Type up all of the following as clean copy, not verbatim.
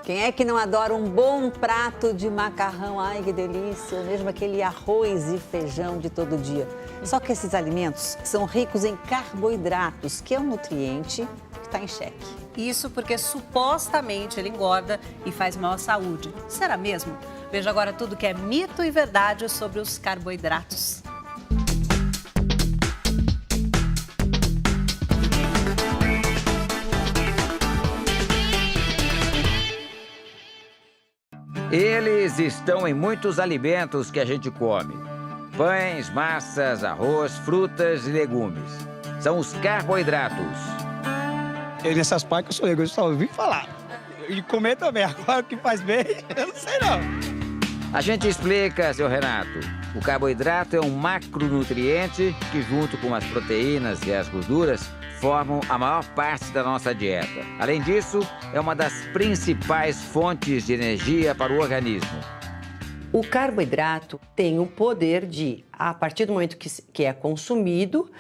Quem é que não adora um bom prato de macarrão? Ai, que delícia! Ou mesmo aquele arroz e feijão de todo dia. Só que esses alimentos são ricos em carboidratos, que é um nutriente que está em xeque. Isso porque supostamente ele engorda e faz mal à saúde. Será mesmo? Veja agora tudo que é mito e verdade sobre os carboidratos. Eles estão em muitos alimentos que a gente come. Pães, massas, arroz, frutas e legumes. São os carboidratos. Nessas partes eu sou leigo, eu só ouvi falar. E comer também, agora o que faz bem, eu não sei não. A gente explica, seu Renato. O carboidrato é um macronutriente que, junto com as proteínas e as gorduras, formam a maior parte da nossa dieta. Além disso, é uma das principais fontes de energia para o organismo. O carboidrato tem o poder de, a partir do momento que é consumido,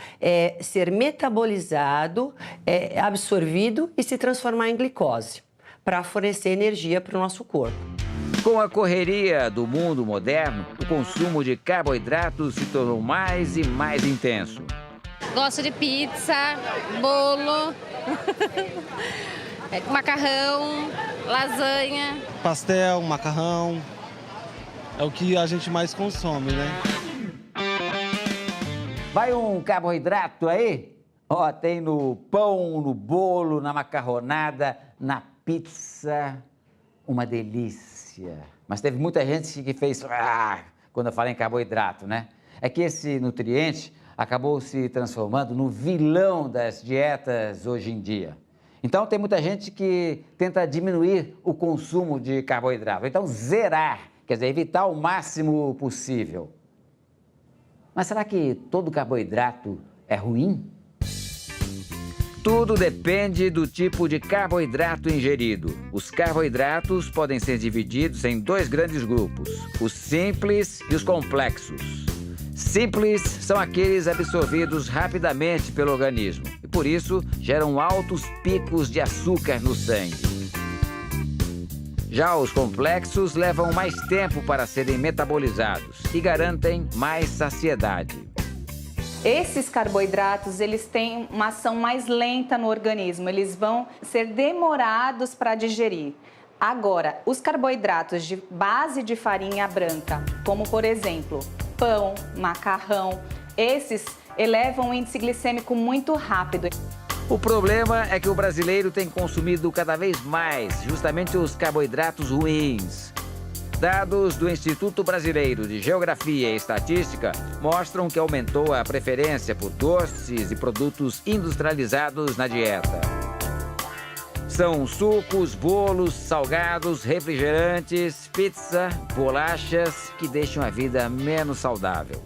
ser metabolizado, absorvido e se transformar em glicose, para fornecer energia para o nosso corpo. Com a correria do mundo moderno, o consumo de carboidratos se tornou mais e mais intenso. Gosto de pizza, bolo, macarrão, lasanha. Pastel, macarrão, é o que a gente mais consome, né? Vai um carboidrato aí? Ó, tem no pão, no bolo, na macarronada, na pizza. Uma delícia. Mas teve muita gente que fez quando eu falo em carboidrato, né? É que esse nutriente acabou se transformando no vilão das dietas hoje em dia. Então, tem muita gente que tenta diminuir o consumo de carboidrato. Então, zerar, quer dizer, evitar o máximo possível. Mas será que todo carboidrato é ruim? Tudo depende do tipo de carboidrato ingerido. Os carboidratos podem ser divididos em dois grandes grupos, os simples e os complexos. Simples são aqueles absorvidos rapidamente pelo organismo e, por isso, geram altos picos de açúcar no sangue. Já os complexos levam mais tempo para serem metabolizados e garantem mais saciedade. Esses carboidratos, eles têm uma ação mais lenta no organismo, eles vão ser demorados para digerir. Agora, os carboidratos de base de farinha branca, como por exemplo, pão, macarrão, esses elevam o índice glicêmico muito rápido. O problema é que o brasileiro tem consumido cada vez mais justamente os carboidratos ruins. Dados do Instituto Brasileiro de Geografia e Estatística mostram que aumentou a preferência por doces e produtos industrializados na dieta. São sucos, bolos, salgados, refrigerantes, pizza, bolachas que deixam a vida menos saudável.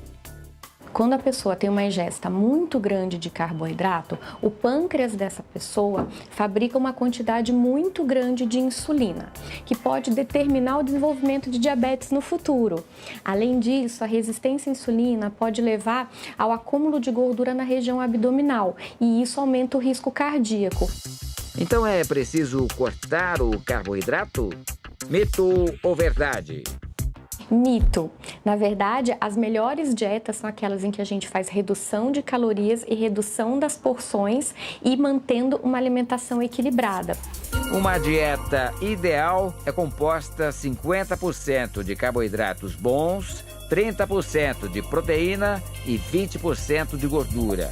Quando a pessoa tem uma ingesta muito grande de carboidrato, o pâncreas dessa pessoa fabrica uma quantidade muito grande de insulina, que pode determinar o desenvolvimento de diabetes no futuro. Além disso, a resistência à insulina pode levar ao acúmulo de gordura na região abdominal e isso aumenta o risco cardíaco. Então é preciso cortar o carboidrato? Mito ou verdade? Mito. Na verdade, as melhores dietas são aquelas em que a gente faz redução de calorias e redução das porções e mantendo uma alimentação equilibrada. Uma dieta ideal é composta 50% de carboidratos bons, 30% de proteína e 20% de gordura.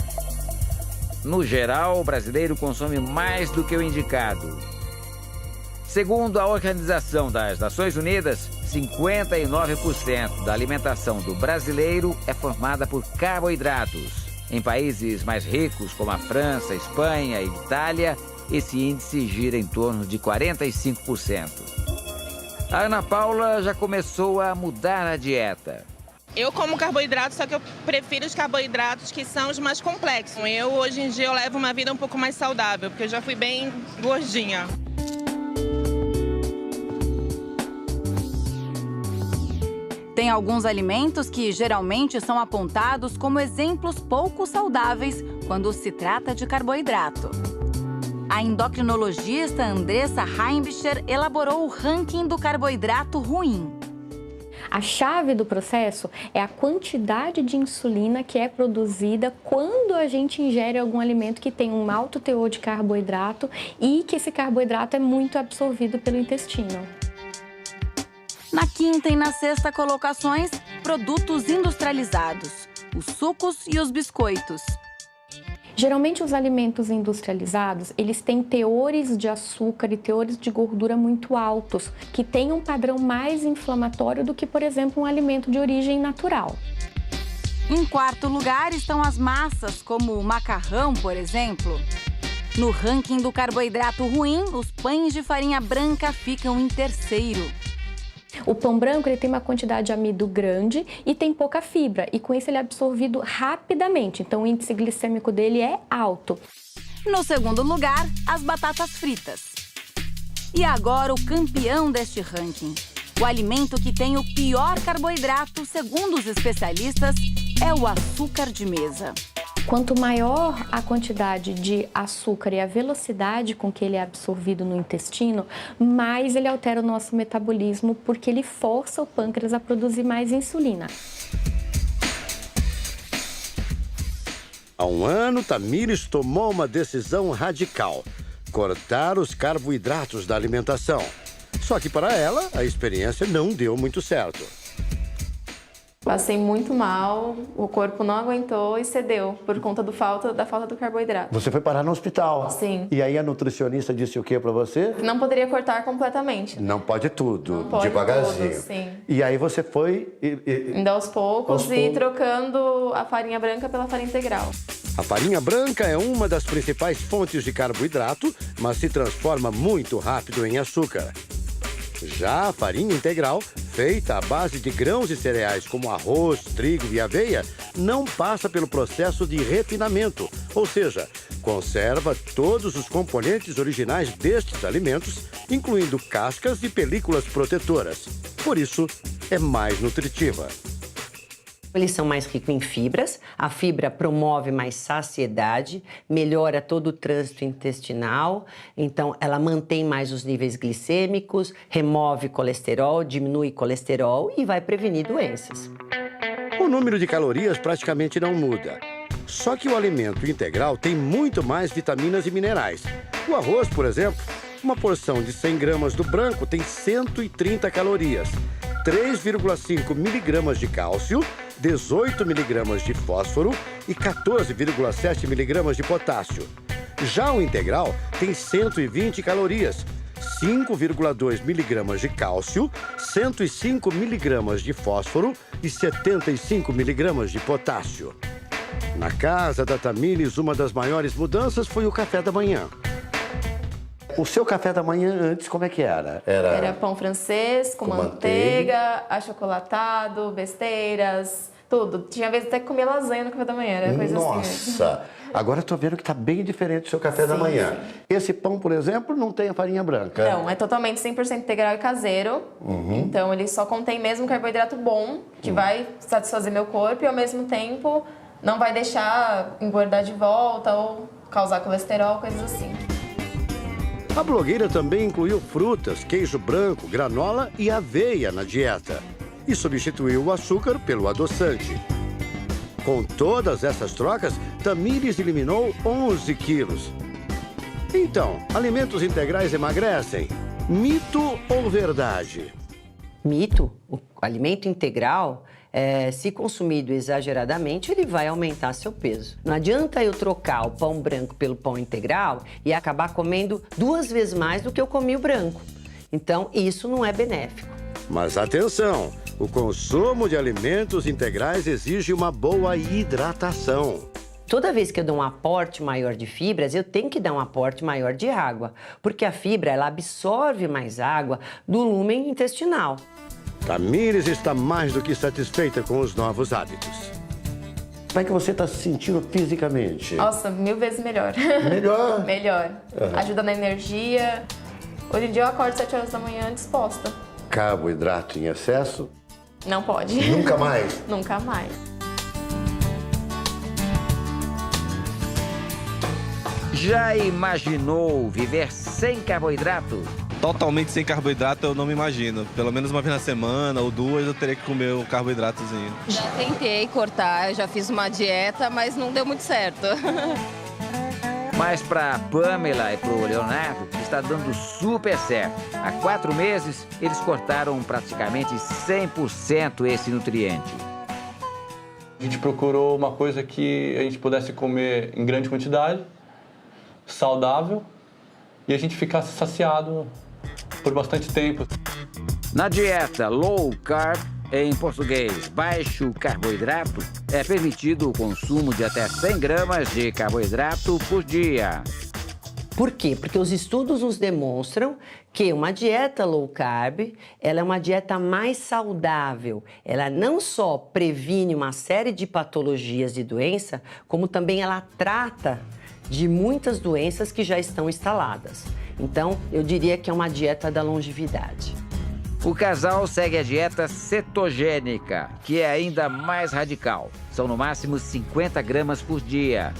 No geral, o brasileiro consome mais do que o indicado. Segundo a Organização das Nações Unidas, 59% da alimentação do brasileiro é formada por carboidratos. Em países mais ricos, como a França, Espanha e Itália, esse índice gira em torno de 45%. A Ana Paula já começou a mudar a dieta. Eu como carboidrato, só que eu prefiro os carboidratos que são os mais complexos. Hoje em dia, eu levo uma vida um pouco mais saudável, porque eu já fui bem gordinha. Tem alguns alimentos que geralmente são apontados como exemplos pouco saudáveis quando se trata de carboidrato. A endocrinologista Andressa Heimbicher elaborou o ranking do carboidrato ruim. A chave do processo é a quantidade de insulina que é produzida quando a gente ingere algum alimento que tem um alto teor de carboidrato e que esse carboidrato é muito absorvido pelo intestino. Na quinta e na sexta colocações, produtos industrializados, os sucos e os biscoitos. Geralmente os alimentos industrializados, eles têm teores de açúcar e teores de gordura muito altos, que têm um padrão mais inflamatório do que, por exemplo, um alimento de origem natural. Em quarto lugar estão as massas, como o macarrão, por exemplo. No ranking do carboidrato ruim, os pães de farinha branca ficam em terceiro. O pão branco ele tem uma quantidade de amido grande e tem pouca fibra, e com isso ele é absorvido rapidamente, então o índice glicêmico dele é alto. No segundo lugar, as batatas fritas. E agora o campeão deste ranking. O alimento que tem o pior carboidrato, segundo os especialistas, é o açúcar de mesa. Quanto maior a quantidade de açúcar e a velocidade com que ele é absorvido no intestino, mais ele altera o nosso metabolismo, porque ele força o pâncreas a produzir mais insulina. Há um ano, Tamires tomou uma decisão radical: cortar os carboidratos da alimentação. Só que para ela, a experiência não deu muito certo. Passei muito mal, o corpo não aguentou e cedeu por conta da falta do carboidrato. Você foi parar no hospital? Sim. E aí a nutricionista disse o que para você? Não poderia cortar completamente. Não pode tudo, não pode devagarzinho. Tudo, sim. E aí você foi... Indo aos poucos e trocando a farinha branca pela farinha integral. A farinha branca é uma das principais fontes de carboidrato, mas se transforma muito rápido em açúcar. Já a farinha integral, feita à base de grãos e cereais como arroz, trigo e aveia, não passa pelo processo de refinamento, ou seja, conserva todos os componentes originais destes alimentos, incluindo cascas e películas protetoras. Por isso, é mais nutritiva. Eles são mais ricos em fibras, a fibra promove mais saciedade, melhora todo o trânsito intestinal, então ela mantém mais os níveis glicêmicos, remove colesterol, diminui colesterol e vai prevenir doenças. O número de calorias praticamente não muda. Só que o alimento integral tem muito mais vitaminas e minerais. O arroz, por exemplo, uma porção de 100 gramas do branco tem 130 calorias, 3,5 miligramas de cálcio, 18 miligramas de fósforo e 14,7 miligramas de potássio. Já o integral tem 120 calorias, 5,2 miligramas de cálcio, 105 miligramas de fósforo e 75 miligramas de potássio. Na casa da Tamires, uma das maiores mudanças foi o café da manhã. O seu café da manhã antes, como é que era? Era pão francês, com manteiga, achocolatado, besteiras, tudo. Tinha vezes até que comia lasanha no café da manhã, era coisa assim. Nossa! Agora eu tô vendo que tá bem diferente o seu café da manhã. Sim. Esse pão, por exemplo, não tem a farinha branca. Não, é totalmente 100% integral e caseiro. Então ele só contém mesmo carboidrato bom, que vai satisfazer meu corpo e ao mesmo tempo não vai deixar engordar de volta ou causar colesterol, coisas assim. A blogueira também incluiu frutas, queijo branco, granola e aveia na dieta. E substituiu o açúcar pelo adoçante. Com todas essas trocas, Tamires eliminou 11 quilos. Então, alimentos integrais emagrecem? Mito ou verdade? Mito. O alimento integral, se consumido exageradamente, ele vai aumentar seu peso. Não adianta eu trocar o pão branco pelo pão integral e acabar comendo 2 vezes mais do que eu comi o branco. Então, isso não é benéfico. Mas atenção! O consumo de alimentos integrais exige uma boa hidratação. Toda vez que eu dou um aporte maior de fibras, eu tenho que dar um aporte maior de água, porque a fibra ela absorve mais água do lúmen intestinal. Tamires está mais do que satisfeita com os novos hábitos. Como é que você está se sentindo fisicamente? Nossa, 1000 vezes melhor. Melhor? Melhor. Ajuda na energia. Hoje em dia eu acordo 7 horas da manhã disposta. Carboidrato em excesso? Não pode. Nunca mais? Nunca mais. Já imaginou viver sem carboidrato? Totalmente sem carboidrato eu não me imagino. Pelo menos uma vez na semana ou duas eu teria que comer o carboidratozinho. Já tentei cortar, já fiz uma dieta, mas não deu muito certo. Mas para Pamela e para o Leonardo, está dando super certo. Há 4 meses, eles cortaram praticamente 100% esse nutriente. A gente procurou uma coisa que a gente pudesse comer em grande quantidade, saudável, e a gente ficasse saciado por bastante tempo. Na dieta low carb, em português baixo carboidrato, é permitido o consumo de até 100 gramas de carboidrato por dia. Por quê? Porque os estudos nos demonstram que uma dieta low carb, ela é uma dieta mais saudável. Ela não só previne uma série de patologias de doença, como também ela trata de muitas doenças que já estão instaladas. Então, eu diria que é uma dieta da longevidade. O casal segue a dieta cetogênica, que é ainda mais radical. São no máximo 50 gramas por dia.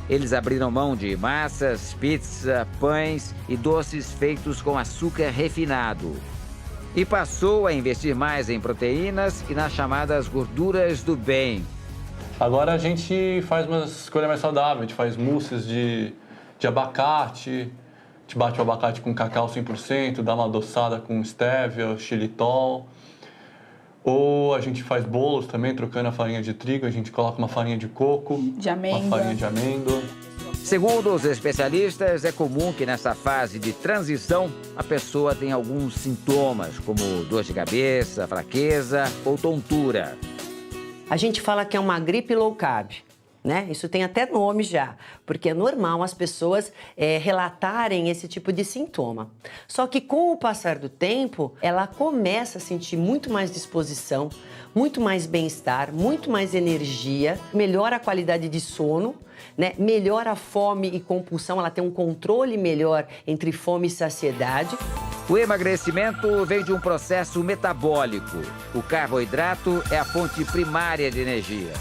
Eles abriram mão de massas, pizza, pães e doces feitos com açúcar refinado. E passou a investir mais em proteínas e nas chamadas gorduras do bem. Agora a gente faz uma escolha mais saudável, a gente faz mousses de abacate, a gente bate o abacate com cacau 100%, dá uma adoçada com stevia, xilitol. Ou a gente faz bolos também, trocando a farinha de trigo, a gente coloca uma farinha de coco, uma farinha de amêndoa. Segundo os especialistas, é comum que nessa fase de transição a pessoa tenha alguns sintomas, como dor de cabeça, fraqueza ou tontura. A gente fala que é uma gripe low carb, né? Isso tem até nome já, porque é normal as pessoas relatarem esse tipo de sintoma. Só que com o passar do tempo, ela começa a sentir muito mais disposição, muito mais bem-estar, muito mais energia, melhora a qualidade de sono, né? Melhora a fome e compulsão, ela tem um controle melhor entre fome e saciedade. O emagrecimento vem de um processo metabólico. O carboidrato é a fonte primária de energia.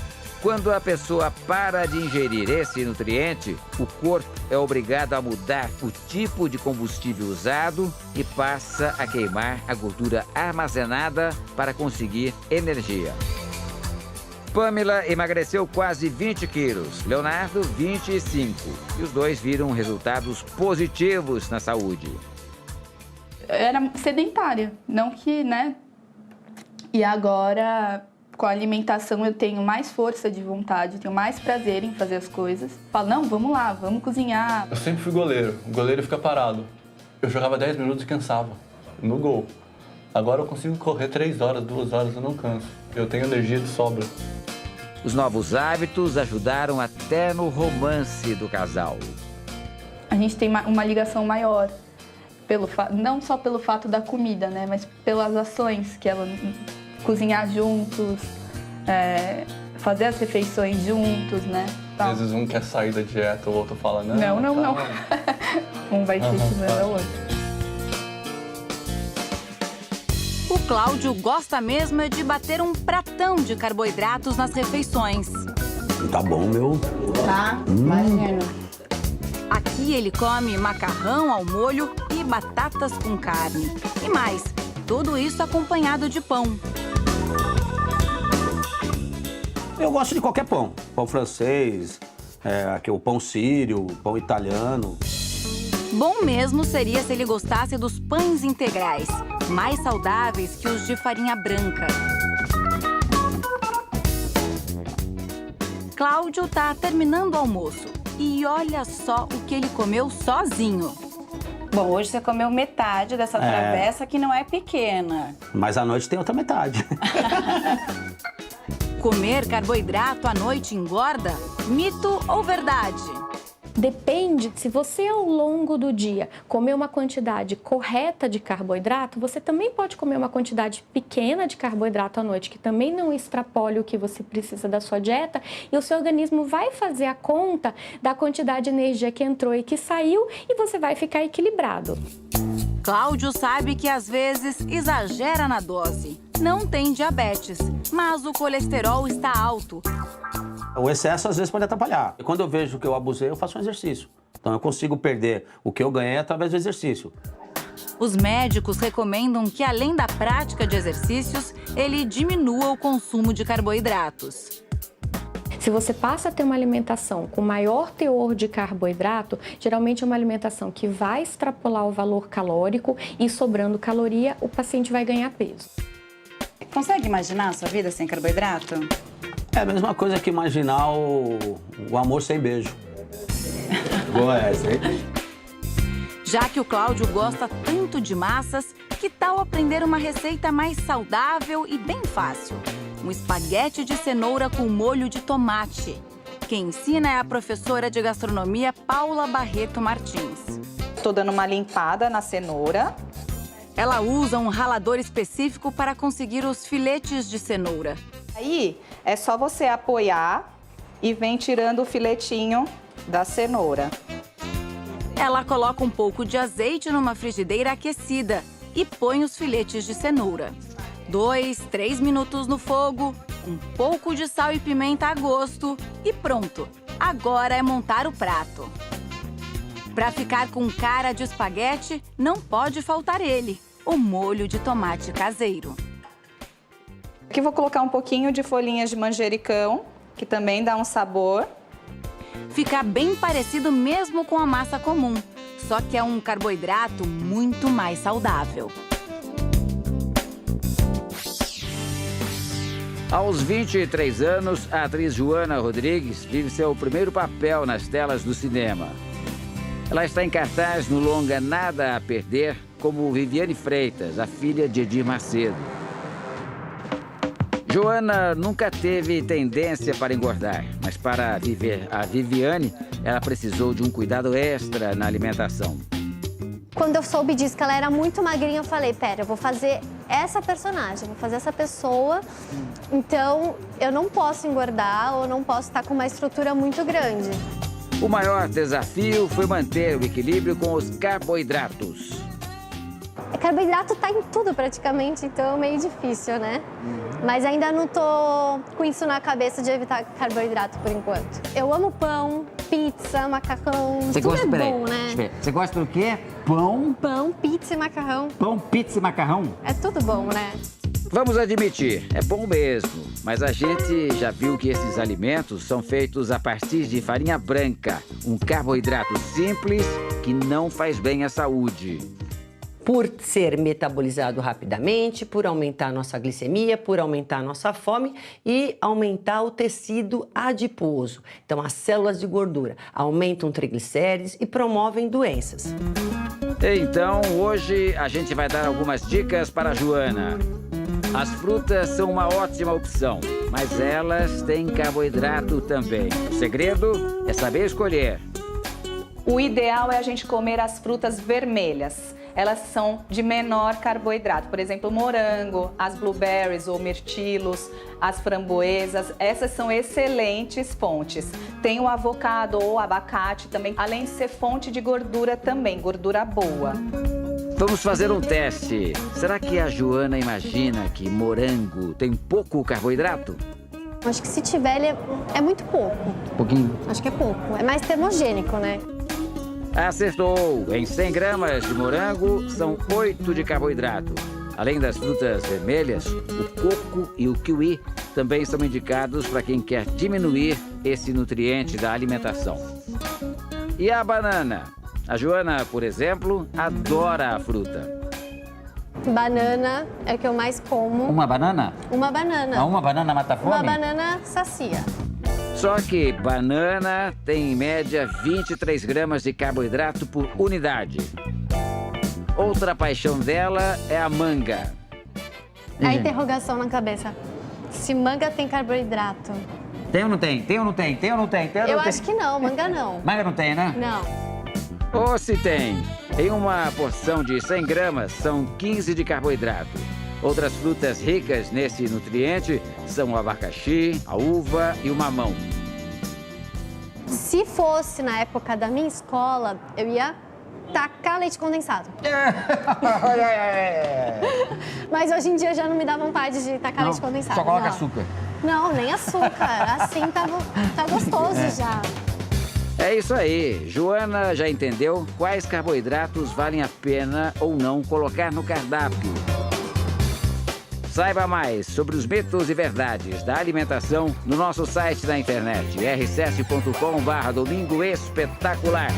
Quando a pessoa para de ingerir esse nutriente, o corpo é obrigado a mudar o tipo de combustível usado e passa a queimar a gordura armazenada para conseguir energia. Pamela emagreceu quase 20 quilos, Leonardo 25, e os dois viram resultados positivos na saúde. Eu era sedentária, não que, né? E agora, com a alimentação, eu tenho mais força de vontade, tenho mais prazer em fazer as coisas. Falo, não, vamos lá, vamos cozinhar. Eu sempre fui goleiro, o goleiro fica parado. Eu jogava 10 minutos e cansava, no gol. Agora eu consigo correr 3 horas, 2 horas, eu não canso. Eu tenho energia de sobra. Os novos hábitos ajudaram até no romance do casal. A gente tem uma ligação maior. Não só pelo fato da comida, né, mas pelas ações que ela cozinhar juntos, fazer as refeições juntos, né? Às vezes um quer sair da dieta, o outro fala não. Não. Um vai ser estimulando o outro. O Cláudio gosta mesmo de bater um pratão de carboidratos nas refeições. Tá bom, meu. Tá, imagina. Aqui ele come macarrão ao molho e batatas com carne. E mais, tudo isso acompanhado de pão. Eu gosto de qualquer pão. Pão francês, aqui o pão sírio, pão italiano. Bom mesmo seria se ele gostasse dos pães integrais, mais saudáveis que os de farinha branca. Cláudio tá terminando o almoço. E olha só o que ele comeu sozinho. Bom, hoje você comeu metade dessa travessa, que não é pequena. Mas à noite tem outra metade. Comer carboidrato à noite engorda? Mito ou verdade? Depende, se você ao longo do dia comer uma quantidade correta de carboidrato, você também pode comer uma quantidade pequena de carboidrato à noite, que também não extrapole o que você precisa da sua dieta, e o seu organismo vai fazer a conta da quantidade de energia que entrou e que saiu, e você vai ficar equilibrado. Cláudio sabe que às vezes exagera na dose. Não tem diabetes, mas o colesterol está alto. O excesso às vezes pode atrapalhar. Quando eu vejo que eu abusei, eu faço um exercício. Então eu consigo perder o que eu ganhei através do exercício. Os médicos recomendam que, além da prática de exercícios, ele diminua o consumo de carboidratos. Se você passa a ter uma alimentação com maior teor de carboidrato, geralmente é uma alimentação que vai extrapolar o valor calórico e, sobrando caloria, o paciente vai ganhar peso. Consegue imaginar a sua vida sem carboidrato? É a mesma coisa que imaginar o amor sem beijo. Boa essa, hein? Já que o Cláudio gosta tanto de massas, que tal aprender uma receita mais saudável e bem fácil? Um espaguete de cenoura com molho de tomate. Quem ensina é a professora de gastronomia Paula Barreto Martins. Estou dando uma limpada na cenoura. Ela usa um ralador específico para conseguir os filetes de cenoura. Aí é só você apoiar e vem tirando o filetinho da cenoura. Ela coloca um pouco de azeite numa frigideira aquecida e põe os filetes de cenoura. 2, 3 minutos no fogo, um pouco de sal e pimenta a gosto e pronto. Agora é montar o prato. Para ficar com cara de espaguete, não pode faltar ele, o molho de tomate caseiro. Aqui vou colocar um pouquinho de folhinhas de manjericão, que também dá um sabor. Fica bem parecido mesmo com a massa comum, só que é um carboidrato muito mais saudável. Aos 23 anos, a atriz Joana Rodrigues vive seu primeiro papel nas telas do cinema. Ela está em cartaz no longa Nada a Perder, como Viviane Freitas, a filha de Edir Macedo. Joana nunca teve tendência para engordar, mas para viver a Viviane, ela precisou de um cuidado extra na alimentação. Quando eu soube disso, que ela era muito magrinha, eu falei, pera, eu vou fazer essa personagem, vou fazer essa pessoa, então eu não posso engordar ou não posso estar com uma estrutura muito grande. O maior desafio foi manter o equilíbrio com os carboidratos. Carboidrato tá em tudo praticamente, então é meio difícil, né? Mas ainda não tô com isso na cabeça de evitar carboidrato por enquanto. Eu amo pão, pizza, macarrão, tudo é bom, né? Você gosta do quê? Pão? Pão, pizza e macarrão. Pão, pizza e macarrão? É tudo bom, né? Vamos admitir, é bom mesmo, mas a gente já viu que esses alimentos são feitos a partir de farinha branca, um carboidrato simples que não faz bem à saúde. Por ser metabolizado rapidamente, por aumentar a nossa glicemia, por aumentar a nossa fome e aumentar o tecido adiposo. Então, as células de gordura aumentam triglicérides e promovem doenças. Então, hoje a gente vai dar algumas dicas para a Joana. As frutas são uma ótima opção, mas elas têm carboidrato também. O segredo é saber escolher. O ideal é a gente comer as frutas vermelhas. Elas são de menor carboidrato, por exemplo, o morango, as blueberries ou mirtilos, as framboesas, essas são excelentes fontes. Tem o avocado ou abacate também, além de ser fonte de gordura também, gordura boa. Vamos fazer um teste. Será que a Joana imagina que morango tem pouco carboidrato? Acho que se tiver, ele é muito pouco. Pouquinho? Acho que é pouco. É mais termogênico, né? Acertou! Em 100 gramas de morango, são 8 de carboidrato. Além das frutas vermelhas, o coco e o kiwi também são indicados para quem quer diminuir esse nutriente da alimentação. E a banana? A Joana, por exemplo, adora a fruta. Banana é o que eu mais como. Uma banana? Uma banana. Uma banana mata a fome? Uma banana sacia. Só que banana tem em média 23 gramas de carboidrato por unidade. Outra paixão dela é a manga. É a interrogação na cabeça. Se manga tem carboidrato. Tem ou não tem? Tem ou não tem? Tem ou não tem? Tem ou não Eu tem? acho que não, manga não. Manga não tem, né? Não. Ou se tem. Em uma porção de 100 gramas, são 15 de carboidrato. Outras frutas ricas nesse nutriente são o abacaxi, a uva e o mamão. Se fosse na época da minha escola, eu ia tacar leite condensado. Mas hoje em dia já não me dá vontade de tacar leite condensado. Só coloca não. açúcar. Não, nem açúcar. Assim tá gostoso já. É isso aí. Joana já entendeu quais carboidratos valem a pena ou não colocar no cardápio. Saiba mais sobre os mitos e verdades da alimentação no nosso site da internet, r7.com/domingo espetacular.